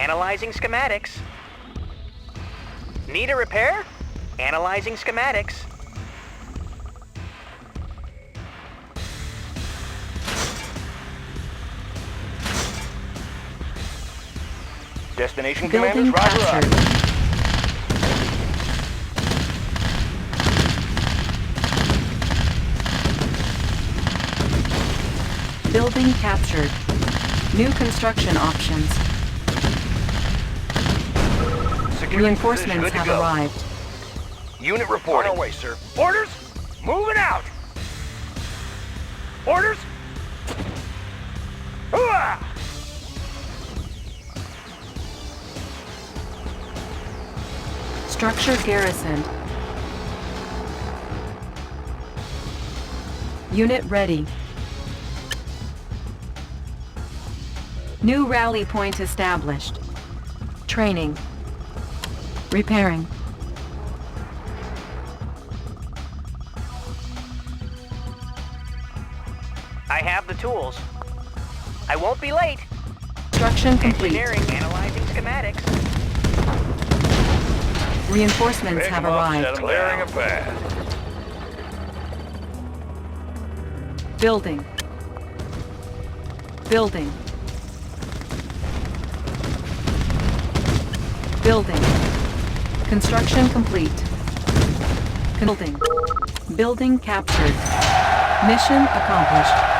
Analyzing schematics. Need a repair? Analyzing schematics. Destination Building commanders, roger captured. up. Building captured. New construction options. Security Reinforcements position, good to have go. arrived. Unit reporting. On our way, sir. Orders? Moving out! Orders? Hooah! Structure garrisoned. Unit ready. New rally point established. Training. Repairing. I have the tools. I won't be late. Construction complete. Engineering, analyzing schematics. Reinforcements Pick have 'em up, arrived. set 'em Clearing a path. Building. Building. Building. Construction complete. Building. Building captured. Mission accomplished.